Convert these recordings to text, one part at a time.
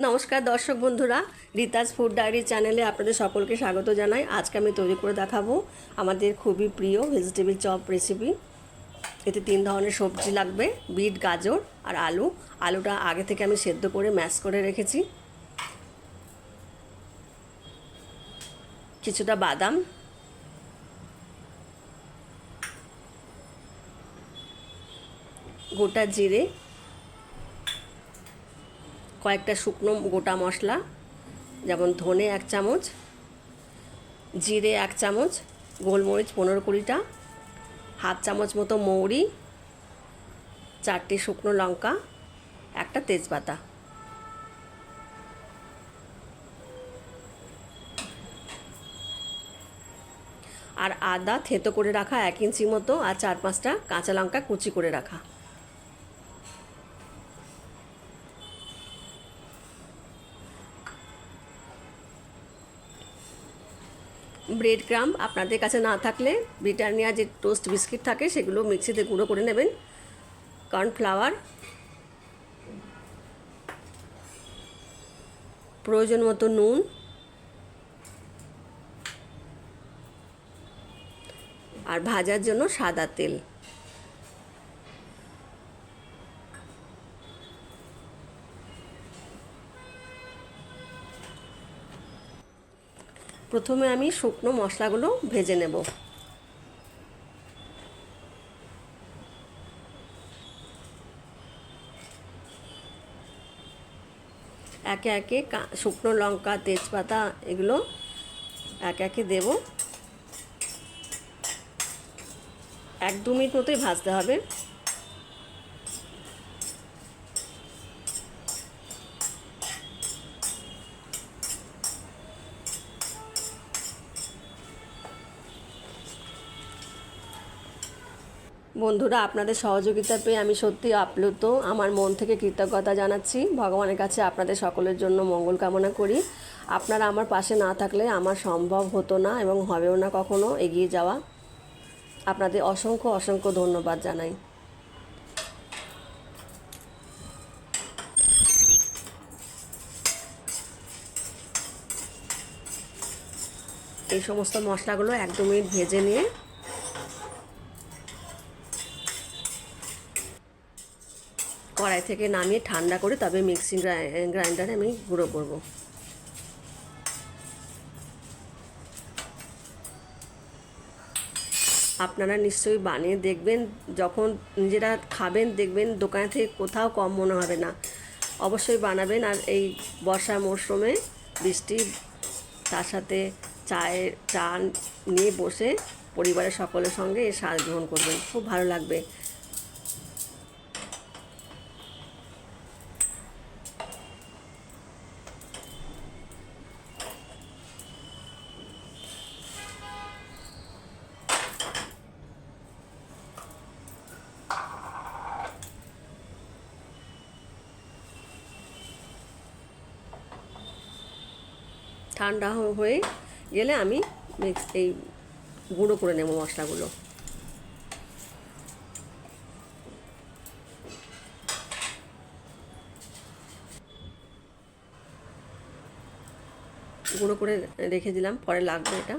নমস্কার দর্শক বন্ধুরা, রিতাস ফুড ডায়েরি চ্যানেলে আপনাদের সকলকে স্বাগত জানাই। আজকে আমি তৈরি করে দেখাবো আমাদের খুবই প্রিয় ভেজিটেবিল চপ রেসিপি। এতে 3 ধরনের সবজি লাগবে, বিট, গাজর আর আলু। আলুটা আগে থেকে আমি সেদ্ধ করে ম্যাশ করে রেখেছি। কিছুটা বাদাম, গোটা জিরে, কয়েকটা শুকনো গোটা মশলা যেমন ধনে 1 চামচ, জিরে 1 চামচ, গোলমরিচ 15-20টা, হাফ চামচ মতো মৌরি, 4টে শুকনো লঙ্কা, একটা তেজপাতা। আর আদা থেতো করে রাখা 1 ইঞ্চি মতো, আর 4-5টা কাঁচা লঙ্কা কুচি করে রাখা। ব্রেড ক্রাম্ব আপনাদের কাছে না থাকলে ব্রিটানিয়া যে টোস্ট বিস্কিট থাকে সেগুলো মিক্সিতে গুঁড়ো করে নেবেন। কর্নফ্লাওয়ার, প্রয়োজন মতো নুন, আর ভাজার জন্য সাদা তেল। প্রথমে আমি শুকনো মশলাগুলো ভেজে নেব। একে একে শুকনো লঙ্কা, তেজপাতা এগুলো একে একে দেব। 1-2 মিনিট মতোই ভাজতে হবে। বন্ধুরা, আপনাদের সহযোগিতা পেয়ে আমি সত্যি আপ্লুত। আমার মন থেকে কৃতজ্ঞতা জানাচ্ছি। ভগবানের কাছে আপনাদের সকলের জন্য মঙ্গল কামনা করি। আপনারা আমার পাশে না থাকলে আমার সম্ভব হতো না এবং হবেও না কখনো এগিয়ে যাওয়া। আপনাদের অসংখ্য অসংখ্য ধন্যবাদ জানাই। এই সমস্ত মশলাগুলো 1-2 মিনিট ভেজে নিয়ে কড়াই থেকে নামিয়ে ঠান্ডা করে তবে মিক্সি গ্রাইন্ডারে আমি গুঁড়ো করব। আপনারা নিশ্চয়ই বানিয়ে দেখবেন, যখন নিজেরা খাবেন দেখবেন দোকানে থেকে কোথাও কম মনে হবে না। অবশ্যই বানাবেন। আর এই বর্ষার মরশুমে বৃষ্টি, তার সাথে চা নিয়ে বসে পরিবারের সকলের সঙ্গে এর স্বাদ গ্রহণ করবেন, খুব ভালো লাগবে। ঠান্ডা হয়ে গেলে আমি এই গুঁড়ো করে নেব মশলাগুলো। গুঁড়ো করে রেখে দিলাম, পরে লাগবে এটা।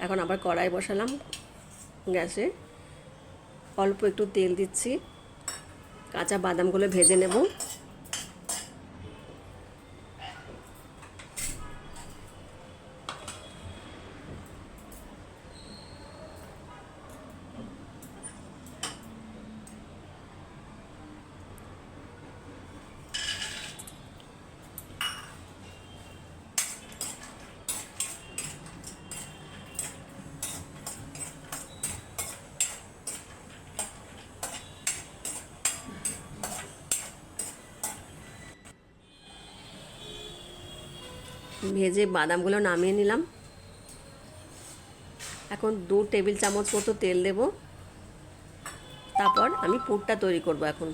এখন আবার কড়াই বসালাম গ্যাসে, অল্প একটু তেল দিচ্ছি, কাঁচা বাদামগুলো ভেজে নেব। ভেজে বাদামগুলো নামিয়ে নিলাম। এখন 2 টেবিল চামচ মতো তেল দেব। তারপর আমি পুরটা তৈরি করব। এখন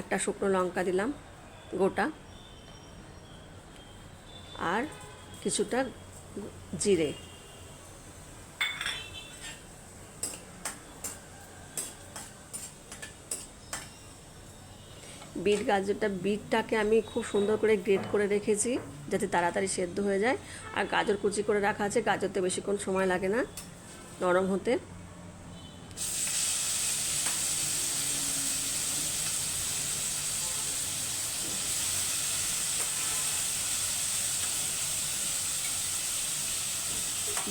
একটা শুকনো লঙ্কা দিলাম গোটা, আর কিছুটা জিরে, বিটটাকে আমি খুব সুন্দর করে গ্রেট করে রেখেছি যাতে তাড়াতাড়ি সেদ্ধ হয়ে যায়। আর গাজর কুচি করে রাখা আছে, গাজরতে বেশিক্ষণ সময় লাগে না নরম হতে।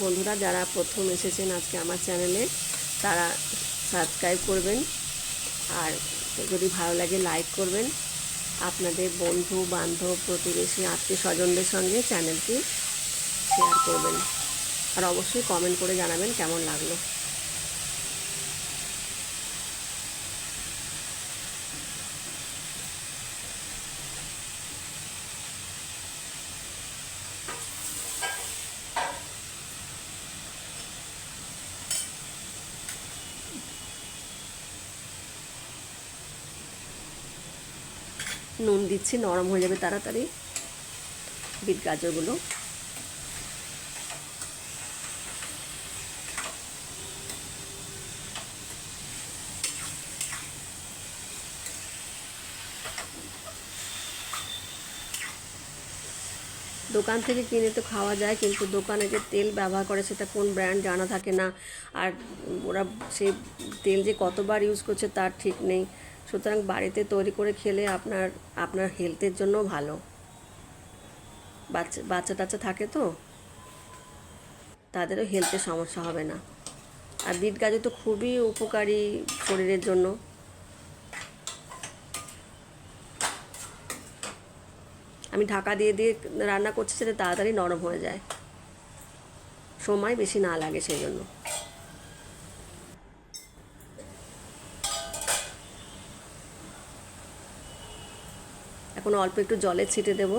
বন্ধুরা যারা প্রথম এসেছেন আজকে আমার চ্যানেলে তারা সাবস্ক্রাইব করবেন, আর যদি ভালো লাগে লাইক করবেন। আপনাদের বন্ধু বান্ধব প্রতিবেশী আত্মীয় স্বজনদের সঙ্গে চ্যানেলটি শেয়ার করবেন, আর অবশ্যই কমেন্ট করে জানাবেন কেমন লাগলো। নুন দিচ্ছি, নরম হয়ে যাবে তাড়াতাড়ি বিট গাজরগুলো। দোকান থেকে কিনে তো খাওয়া যায়, কিন্তু দোকানে যে তেল ব্যবহার করে সেটা কোন ব্র্যান্ড জানা থাকে না, আর ওরা সেই তেল যে কতবার ইউজ করছে তার ঠিক নেই। সুতরাং বাড়িতে তৈরি করে খেলে আপনার হেলথের জন্য ভালো। বাচ্চা টাচ্চা থাকে তো তাদেরও হেলথের সমস্যা হবে না। আর বিট গাজর তো খুবই উপকারী শরীরের জন্য। আমি ঢাকা দিয়ে দিয়ে রান্না করছি সেটা তাড়াতাড়ি নরম হয়ে যায়, সময় বেশি না লাগে সেই জন্য। এখন অল্প একটু জলের ছিটে দেব,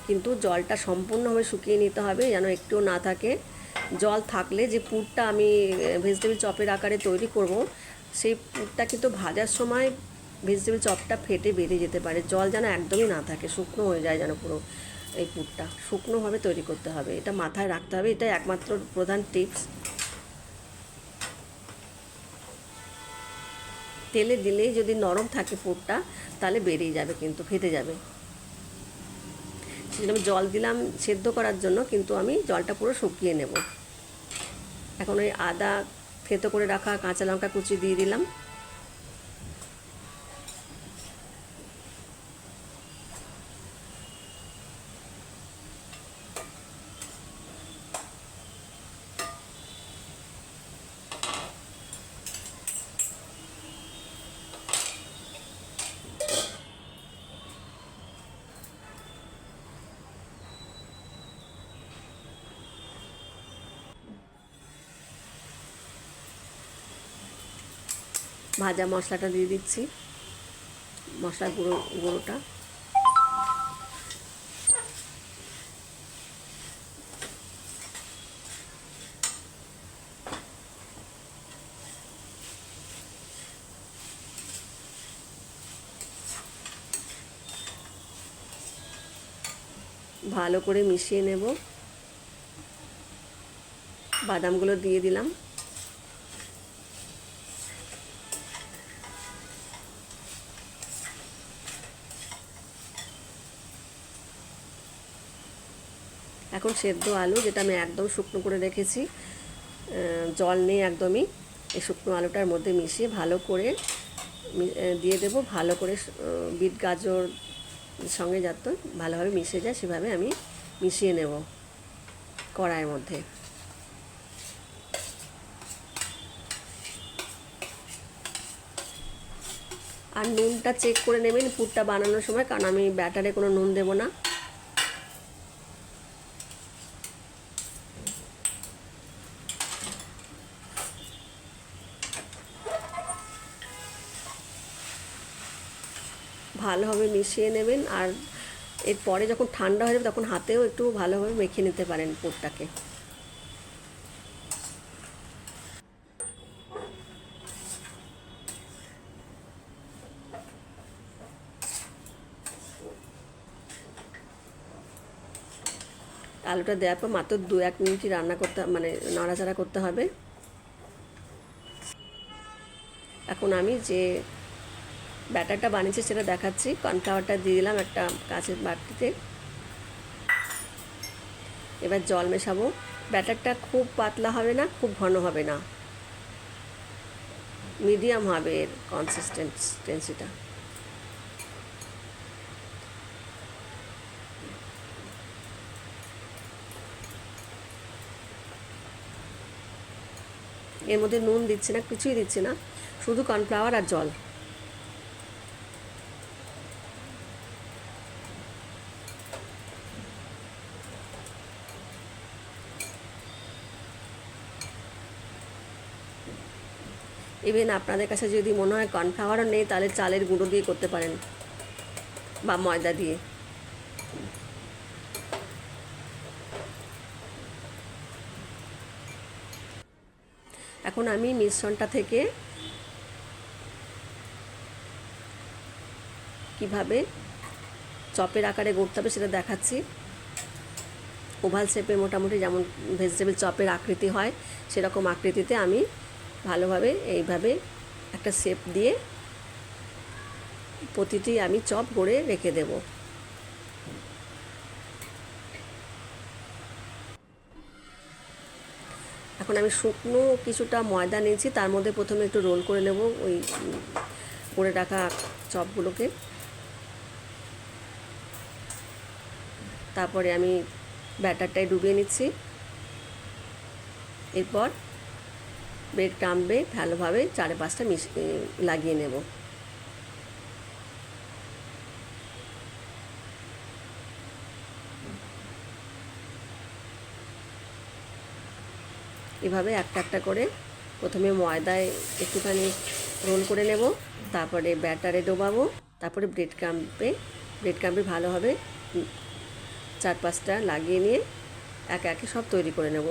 কিন্তু জলটা সম্পূর্ণভাবে শুকিয়ে নিতে হবে যেন একটুও না থাকে। জল থাকলে যে পুরটা আমি ভেজিটেবল চপের আকারে তৈরি করব, সেই পুরটা কিন্তু ভাজার সময় ভেজিটেবল চপটা ফেটে বেরিয়ে যেতে পারে। জল যেন একদমই না থাকে, শুকনো হয়ে যায় যেন পুরো। এই পুরটা শুকনোভাবে তৈরি করতে হবে, এটা মাথায় রাখতে হবে, এটা একমাত্র প্রধান টিপস। তেলে দিলেই যদি নরম থাকে পুরটা তাহলে বেরিয়ে যাবে, কিন্তু ফেটে যাবে। আমি জল দিলাম সেদ্ধ করার জন্য, কিন্তু আমি জলটা পুরো শুকিয়ে নেব। এখন ওই আদা থেতো করে রাখা কাঁচা লঙ্কা কুচি দিয়ে দিলাম। ভাজা মশলাটা দিয়ে দিচ্ছি, মশলার গুঁড়োটা। ভালো করে মিশিয়ে নেব। বাদামগুলো দিয়ে দিলাম। এখন সেদ্ধ আলু, যেটা আমি একদম শুকনো করে রেখেছি, জল নেই একদমই, এই শুকনো আলুটার মধ্যে মিশিয়ে ভালো করে দিয়ে দেব। ভালো করে বিট গাজর সঙ্গে যাতে ভালোভাবে মিশে যায় সেভাবে আমি মিশিয়ে নেব কড়াইয়ের মধ্যে। আর নুনটা চেক করে নেবেন পুরটা বানানোর সময়, কারণ আমি ব্যাটারে কোনো নুন দেব না। ভালোভাবে মিশিয়ে নেবেন, আর এরপরে যখন ঠান্ডা হয়ে যাবে তখন হাতেও একটু ভালোভাবে মেখে নিতে পারেন পুরটাকে। আলুটা দেওয়ার পর মাত্র 2-1 মিনিটই রান্না করতে, মানে নাড়াচাড়া করতে হবে। এখন আমি যে ব্যাটারটা বানিয়েছি সেটা দেখাচ্ছি। কর্নফ্লাওয়ারটা দিয়ে দিলাম একটা কাঁচের বাটিতে। এবার জল মেশাবো। ব্যাটারটা খুব পাতলা হবে না, খুব ঘন হবে না, মিডিয়াম হবে এর কনসিস্টেন্সিটা। এর মধ্যে নুন দিচ্ছি না, কিছুই দিচ্ছি না, শুধু কর্নফ্লাওয়ার আর জল। ইভেন আপনাদের কাছে যদি মনে হয় কর্নফ্লাওয়ারও নেই, তাহলে চালের গুঁড়ো দিয়ে করতে পারেন বা ময়দা দিয়ে। এখন আমি মিশ্রণটা থেকে কিভাবে চপের আকারে গড়তে হবে সেটা দেখাচ্ছি। ওভাল শেপে মোটামুটি যেমন ভেজিটেবল চপের আকৃতি হয় সেরকম আকৃতিতে আমি ভালোভাবে এইভাবে একটা শেপ দিয়ে প্রতিটি আমি চপ গড়ে রেখে দেব। এখন আমি শুকনো কিছুটা ময়দা নিয়েছি, তার মধ্যে প্রথমে একটু রোল করে নেব ওই করে রাখা চপগুলোকে। তারপরে আমি ব্যাটারটায় ডুবিয়ে নিচ্ছি। এরপর ব্রেড ক্রাম্বে ভালোভাবে 4-5টা লাগিয়ে নেব। এভাবে একটা একটা করে প্রথমে ময়দায় একটুখানি রোল করে নেব, তারপরে ব্যাটারে ডোবাবো, তারপরে ব্রেড ক্রাম্বে ভালোভাবে 4-5টা লাগিয়ে নিয়ে একে একে সব তৈরি করে নেব।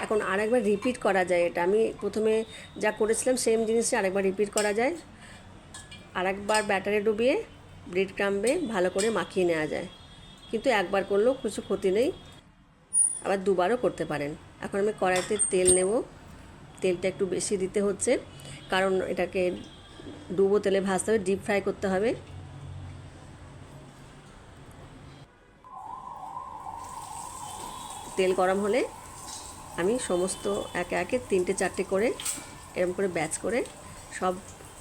এখন আরেকবার রিপিট করা যায় এটা। আমি প্রথমে যা করেছিলাম সেম জিনিসটা আরেকবার রিপিট করা যায়। আরেকবার ব্যাটারে ডুবিয়ে ব্রেড ক্রাম্বে ভালো করে মাখিয়ে নেওয়া যায়, কিন্তু একবার করলেও কিছু ক্ষতি নেই, আবার দুবারও করতে পারেন। এখন আমি কড়াইতে তেল নেব। তেলটা একটু বেশি দিতে হচ্ছে, কারণ এটাকে ডুবো তেলে ভাজতে হবে, ডিপ ফ্রাই করতে হবে। তেল গরম হলে আমি সমস্ত একে একে 3-4টে করে এরকম করে ব্যাচ করে সব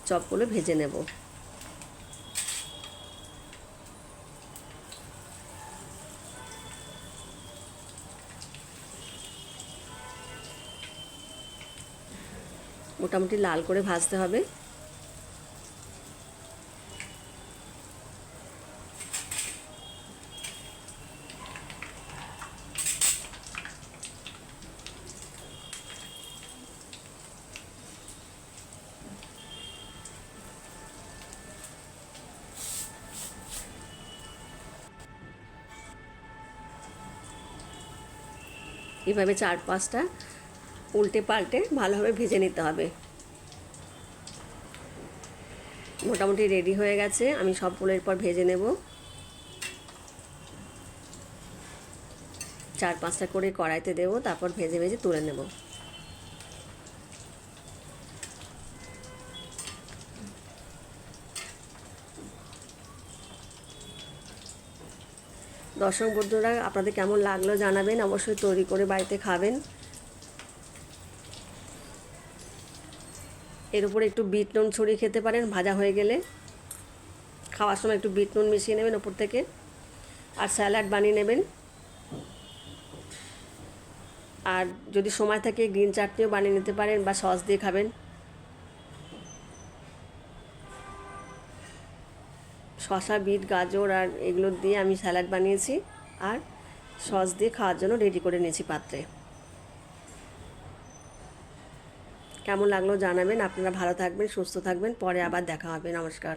চপগুলো ভেজে নেব। মোটামুটি লাল করে ভাজতে হবে। এভাবে 4-5টা উল্টে পাল্টে ভালোভাবে ভেজে নিতে হবে। মোটামুটি রেডি হয়ে গেছে, আমি সবগুলো এরপর ভেজে নেব। 4-5টা করে কড়াইতে দেবো, তারপর ভেজে ভেজে তুলে নেব। দর্শক বন্ধুরা, আপনাদের কেমন লাগলো জানাবেন, অবশ্যই তৈরি করে বাড়িতে খাবেন। এর উপরে একটু বিট নুন ছড়িয়ে খেতে পারেন ভাজা হয়ে গেলে। খাওয়ার সময় একটু বিট নুন মিশিয়ে নেবেন ওপর থেকে, আর স্যালাড বানিয়ে নেবেন। আর যদি সময় থাকে গ্রিন চাটনিও বানিয়ে নিতে পারেন বা সস দিয়ে খাবেন। শসা, বিট, গাজর আর এগুলো দিয়ে আমি স্যালাড বানিয়েছি, আর সস দিয়ে খাওয়ার জন্য রেডি করে নিয়েছি পাত্রে। কেমন লাগলো জানাবেন। আপনারা ভালো থাকবেন, সুস্থ থাকবেন, পরে আবার দেখা হবে। নমস্কার।